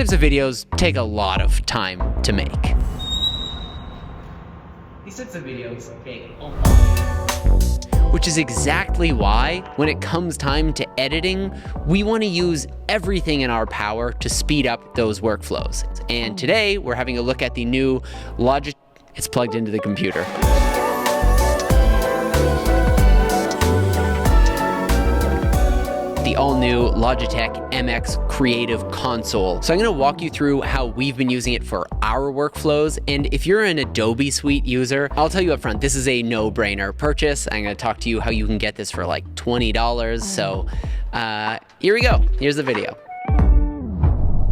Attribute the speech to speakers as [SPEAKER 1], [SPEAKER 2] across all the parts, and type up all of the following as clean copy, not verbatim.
[SPEAKER 1] types of videos take a lot of time to make.
[SPEAKER 2] These types of videos take
[SPEAKER 1] which is exactly why, when it comes time to editing, we want to use everything in our power to speed up those workflows. And today, we're having a look at the new Logitech. It's plugged into the computer. The all-new Logitech MX Creative Console. So I'm gonna walk you through how we've been using it for our workflows. And if you're an Adobe Suite user, I'll tell you up front, this is a no-brainer purchase. I'm gonna talk to you how you can get this for like $20. So here we go, here's the video.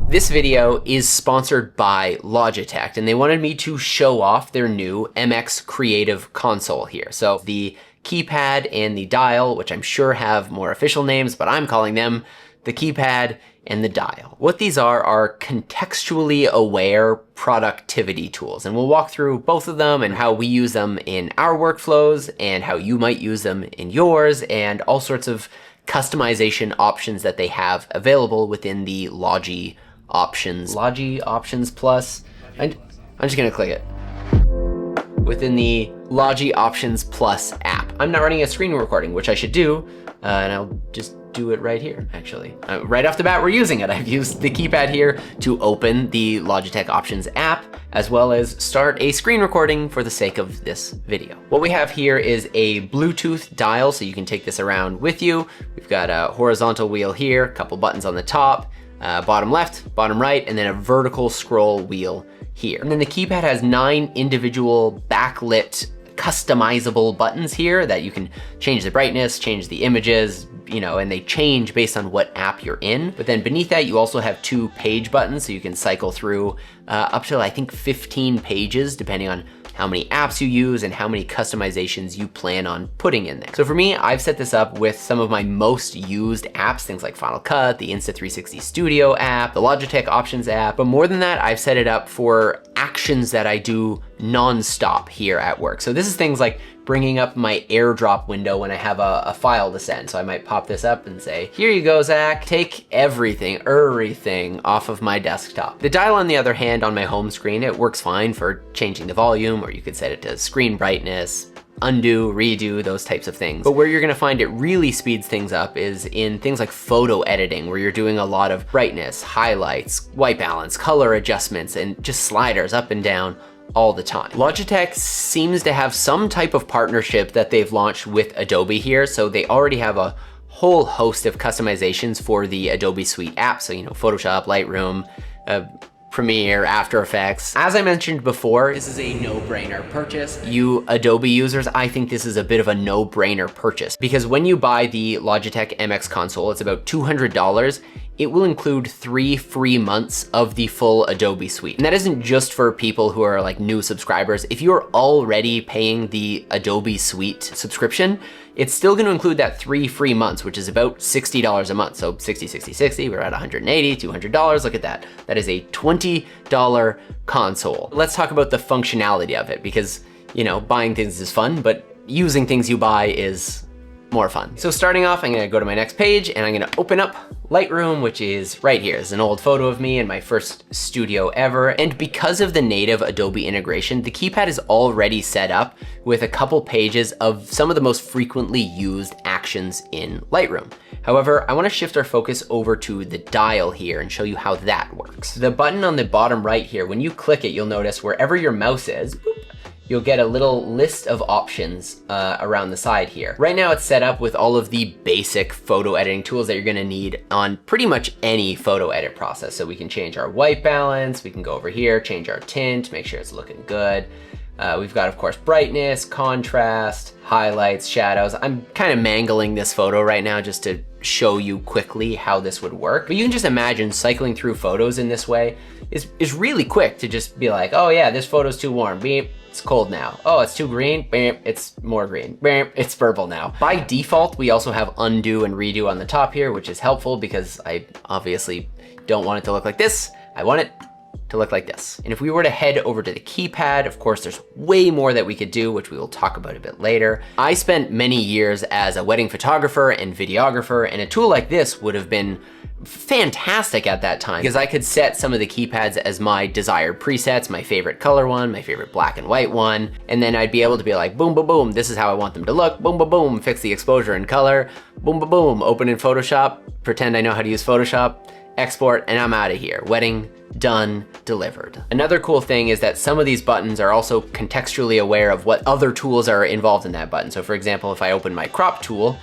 [SPEAKER 1] This video is sponsored by Logitech, and they wanted me to show off their new MX Creative Console here. So the keypad and the dial, which I'm sure have more official names, but I'm calling them the keypad and the dial. What these are contextually aware productivity tools, and we'll walk through both of them and how we use them in our workflows and how you might use them in yours, and all sorts of customization options that they have available within the Logi Options. Logi Options Plus. I'm just gonna click it. Within the Logi Options Plus app. I'm not running a screen recording, which I should do, and I'll just do it right here, actually. Right off the bat, we're using it. I've used the keypad here to open the Logitech Options app, as well as start a screen recording for the sake of this video. What we have here is a Bluetooth dial, so you can take this around with you. We've got a horizontal wheel here, a couple buttons on the top, bottom left, bottom right, and then a vertical scroll wheel here. And then the keypad has 9 individual backlit customizable buttons here that you can change the brightness, change the images, you know, and they change based on what app you're in. But then beneath that, you also have 2 page buttons, so you can cycle through up to, I think, 15 pages, depending on how many apps you use and how many customizations you plan on putting in there. So for me, I've set this up with some of my most used apps, things like Final Cut, the Insta360 Studio app, the Logitech Options app. But more than that, I've set it up for actions that I do non-stop here at work. So this is things like bringing up my AirDrop window when I have a file to send. So I might pop this up and say, here you go, Zach, take everything off of my desktop. The dial, on the other hand, on my home screen, it works fine for changing the volume, or you could set it to screen brightness, undo, redo, those types of things. But where you're gonna find it really speeds things up is in things like photo editing, where you're doing a lot of brightness, highlights, white balance, color adjustments, and just sliders up and down all the time. Logitech seems to have some type of partnership that they've launched with Adobe here, so they already have a whole host of customizations for the Adobe Suite apps, so you know, Photoshop, Lightroom, Premiere, After Effects. As I mentioned before, this is a no-brainer purchase. You Adobe users, I think this is a bit of a no-brainer purchase, because when you buy the Logitech MX console, it's about $200. It will include 3 free months of the full Adobe Suite. And that isn't just for people who are like new subscribers. If you're already paying the Adobe Suite subscription, it's still gonna include that 3 free months, which is about $60 a month. So 60, 60, 60, we're at $180, $200, look at that. That is a $20 console. Let's talk about the functionality of it, because, you know, buying things is fun, but using things you buy is more fun. So starting off, I'm gonna go to my next page and I'm gonna open up Lightroom, which is right here. It's an old photo of me in my first studio ever. And because of the native Adobe integration, the keypad is already set up with a couple pages of some of the most frequently used actions in Lightroom. However, I wanna shift our focus over to the dial here and show you how that works. The button on the bottom right here, when you click it, you'll notice wherever your mouse is, boop, you'll get a little list of options around the side here. Right now it's set up with all of the basic photo editing tools that you're gonna need on pretty much any photo edit process. So we can change our white balance, we can go over here, change our tint, make sure it's looking good. We've got, of course, brightness, contrast, highlights, shadows. I'm kind of mangling this photo right now just to show you quickly how this would work. But you can just imagine cycling through photos in this way is really quick to just be like, oh yeah, this photo's too warm, beep, it's cold now. Oh, it's too green, beep, it's more green, beep, it's purple now. By default, we also have undo and redo on the top here, which is helpful because I obviously don't want it to look like this. I want it to look like this. And if we were to head over to the keypad, of course, there's way more that we could do, which we will talk about a bit later. I spent many years as a wedding photographer and videographer, and a tool like this would have been fantastic at that time because I could set some of the keypads as my desired presets, my favorite color one, my favorite black and white one, and then I'd be able to be like, boom, boom, boom, this is how I want them to look, boom, boom, boom, fix the exposure and color, boom, boom, boom, open in Photoshop, pretend I know how to use Photoshop, export, and I'm out of here. Wedding done, delivered. Another cool thing is that some of these buttons are also contextually aware of what other tools are involved in that button. So for example, if I open my crop tool,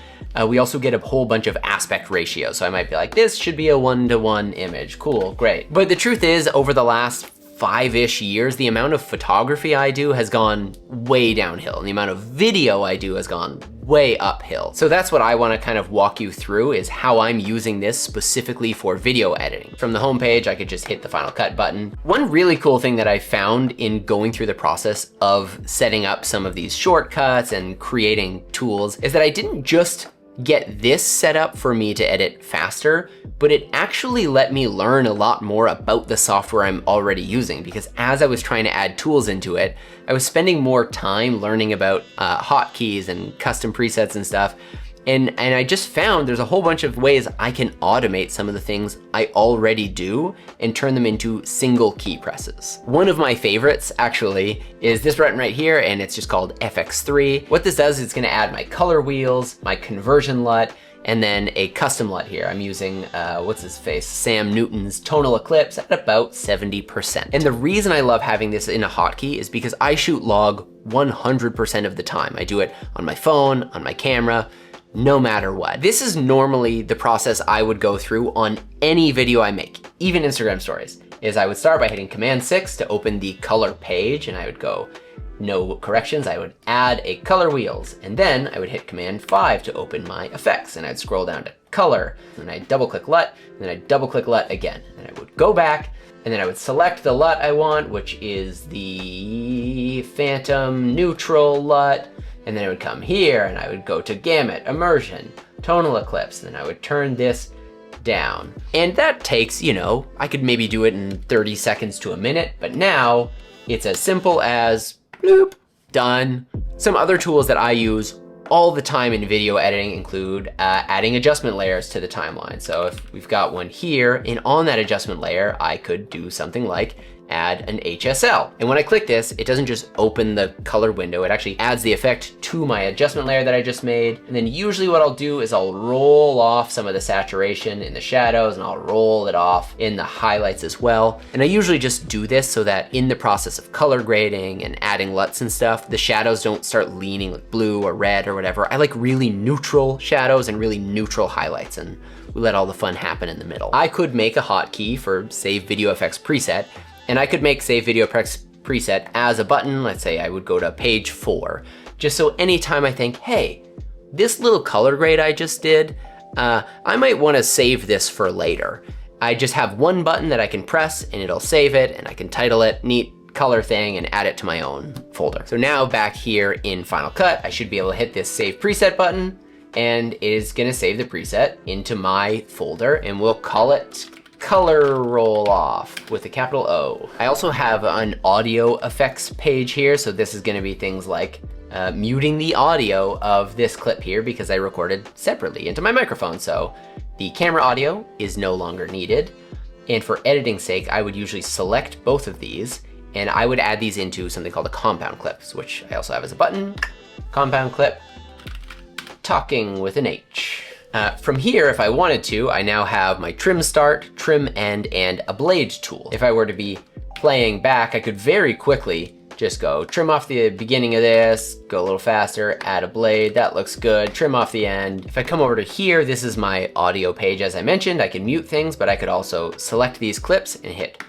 [SPEAKER 1] we also get a whole bunch of aspect ratios. So I might be like, this should be a 1:1 image. Cool, great. But the truth is, over the last 5-ish years, the amount of photography I do has gone way downhill, and the amount of video I do has gone way uphill. So that's what I want to kind of walk you through, is how I'm using this specifically for video editing. From the homepage, I could just hit the Final Cut button. One really cool thing that I found in going through the process of setting up some of these shortcuts and creating tools is that I didn't just get this set up for me to edit faster, but it actually let me learn a lot more about the software I'm already using, because as I was trying to add tools into it, I was spending more time learning about hotkeys and custom presets and stuff. And I just found there's a whole bunch of ways I can automate some of the things I already do and turn them into single key presses. One of my favorites actually is this button right here, and it's just called FX3. What this does is it's gonna add my color wheels, my conversion LUT, and then a custom LUT here. I'm using, what's his face? Sam Newton's tonal eclipse at about 70%. And the reason I love having this in a hotkey is because I shoot log 100% of the time. I do it on my phone, on my camera, no matter what. This is normally the process I would go through on any video I make, even Instagram stories, is I would start by hitting Command 6 to open the color page, and I would go no corrections. I would add a color wheels, and then I would hit Command 5 to open my effects, and I'd scroll down to color, and I'd double click LUT, and then I'd double click LUT again, and I would go back, and then I would select the LUT I want, which is the Phantom Neutral LUT, and then I would come here and I would go to Gamut, Immersion, Tonal Eclipse, and then I would turn this down. And that takes, you know, I could maybe do it in 30 seconds to a minute, but now it's as simple as bloop, done. Some other tools that I use all the time in video editing include adding adjustment layers to the timeline. So if we've got one here, and on that adjustment layer, I could do something like add an HSL. And when I click this, it doesn't just open the color window, it actually adds the effect to my adjustment layer that I just made. And then usually what I'll do is I'll roll off some of the saturation in the shadows, and I'll roll it off in the highlights as well. And I usually just do this so that in the process of color grading and adding LUTs and stuff, the shadows don't start leaning like blue or red or whatever. I like really neutral shadows and really neutral highlights, and we let all the fun happen in the middle. I could make a hotkey for Save Video Effects preset, and I could make Save Video Effects preset as a button. Let's say I would go to page 4, just so anytime I think, hey, this little color grade I just did, I might wanna save this for later. I just have one button that I can press and it'll save it, and I can title it neat color thing and add it to my own folder. So now back here in Final Cut, I should be able to hit this Save Preset button, and it is gonna save the preset into my folder, and we'll call it Color Roll Off with a capital O. I also have an audio effects page here, so this is gonna be things like muting the audio of this clip here because I recorded separately into my microphone, so the camera audio is no longer needed. And for editing's sake, I would usually select both of these, and I would add these into something called a compound clips, which I also have as a button. Compound clip, talking with an H. From here, if I wanted to, I now have my trim start, trim end, and a blade tool. If I were to be playing back, I could very quickly just go trim off the beginning of this, go a little faster, add a blade, that looks good, trim off the end. If I come over to here, this is my audio page. As I mentioned, I can mute things, but I could also select these clips and hit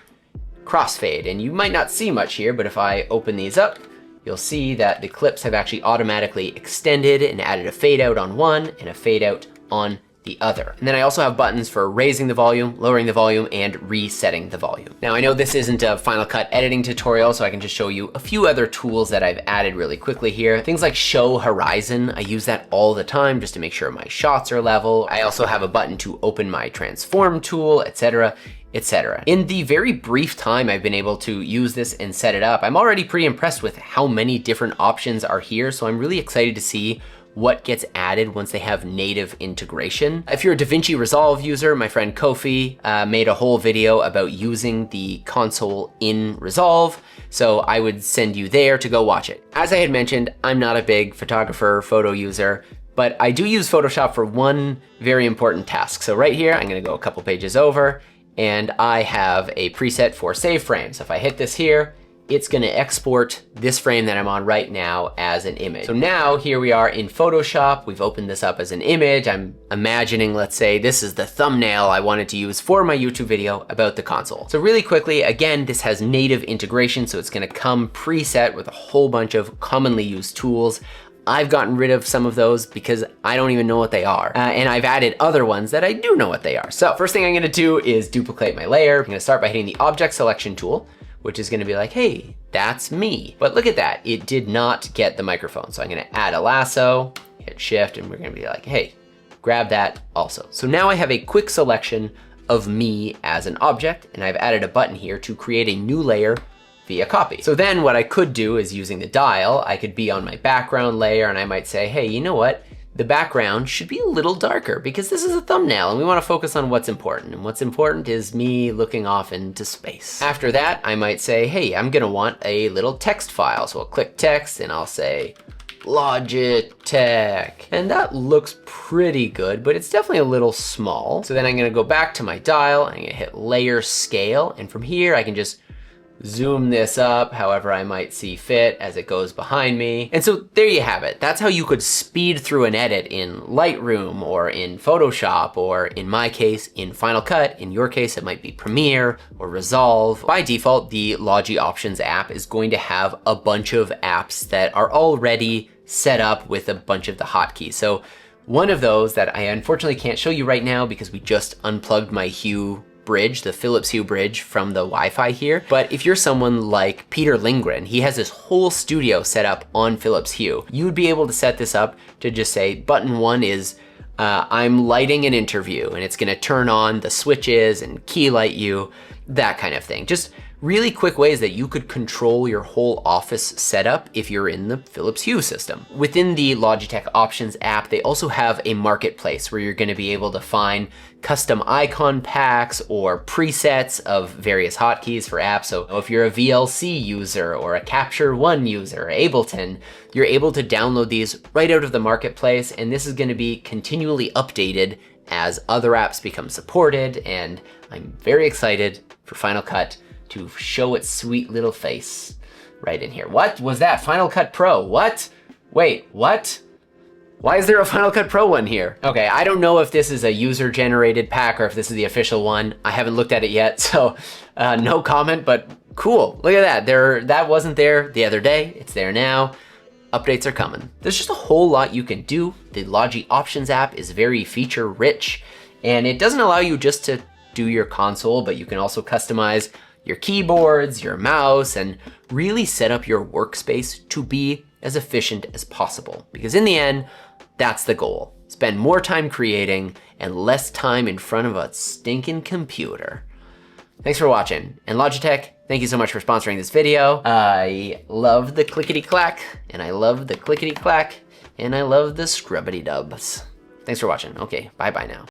[SPEAKER 1] crossfade. And you might not see much here, but if I open these up, you'll see that the clips have actually automatically extended and added a fade out on one and a fade out on the other. And then I also have buttons for raising the volume, lowering the volume, and resetting the volume. Now I know this isn't a Final Cut editing tutorial, so I can just show you a few other tools that I've added really quickly here. Things like show horizon, I use that all the time just to make sure my shots are level. I also have a button to open my transform tool, etc., etc. In the very brief time I've been able to use this and set it up, I'm already pretty impressed with how many different options are here, so I'm really excited to see what gets added once they have native integration. If you're a DaVinci Resolve user, my friend Kofi made a whole video about using the console in Resolve, so I would send you there to go watch it. As I had mentioned, I'm not a big photographer, photo user, but I do use Photoshop for one very important task. So right here, I'm gonna go a couple pages over, and I have a preset for save frame. So if I hit this here, it's gonna export this frame that I'm on right now as an image. So now here we are in Photoshop. We've opened this up as an image. I'm imagining, let's say, this is the thumbnail I wanted to use for my YouTube video about the console. So really quickly, again, this has native integration, so it's gonna come preset with a whole bunch of commonly used tools. I've gotten rid of some of those because I don't even know what they are. And I've added other ones that I do know what they are. So first thing I'm gonna do is duplicate my layer. I'm gonna start by hitting the object selection tool, which is gonna be like, hey, that's me. But look at that, it did not get the microphone. So I'm gonna add a lasso, hit shift, and we're gonna be like, hey, grab that also. So now I have a quick selection of me as an object, and I've added a button here to create a new layer via copy. So then what I could do is using the dial, I could be on my background layer and I might say, hey, you know what? The background should be a little darker because this is a thumbnail and we want to focus on what's important. And what's important is me looking off into space. After that, I might say, hey, I'm gonna want a little text file. So I'll click text and I'll say, Logitech. And that looks pretty good, but it's definitely a little small. So then I'm gonna go back to my dial and I'm gonna hit layer scale. And from here, I can just zoom this up however I might see fit as it goes behind me. And so there you have it. That's how you could speed through an edit in Lightroom or in Photoshop, or in my case, in Final Cut. In your case, it might be Premiere or Resolve. By default, the Logi Options app is going to have a bunch of apps that are already set up with a bunch of the hotkeys. So one of those that I unfortunately can't show you right now because we just unplugged my Hue bridge, the Philips Hue bridge from the Wi-Fi here. But if you're someone like Peter Lindgren, he has this whole studio set up on Philips Hue. You would be able to set this up to just say, button one is, I'm lighting an interview, and it's gonna turn on the switches and key light you, that kind of thing. Just really quick ways that you could control your whole office setup if you're in the Philips Hue system. Within the Logitech Options app, they also have a marketplace where you're gonna be able to find custom icon packs or presets of various hotkeys for apps. So if you're a VLC user or a Capture One user, Ableton, you're able to download these right out of the marketplace, and this is gonna be continually updated as other apps become supported, and I'm very excited for Final Cut to show its sweet little face right in here. What was that? Final Cut Pro, what? Wait, what? Why is there a Final Cut Pro one here? Okay, I don't know if this is a user-generated pack or if this is the official one. I haven't looked at it yet, so no comment, but cool. Look at that, that wasn't there the other day, it's there now. Updates are coming. There's just a whole lot you can do. The Logi Options app is very feature rich, and it doesn't allow you just to do your console, but you can also customize your keyboards, your mouse, and really set up your workspace to be as efficient as possible. Because in the end, that's the goal. Spend more time creating and less time in front of a stinking computer. Thanks for watching. And Logitech, thank you so much for sponsoring this video. I love the clickety-clack, and I love the clickety-clack, and I love the scrubbity-dubs. Thanks for watching. Okay, bye-bye now.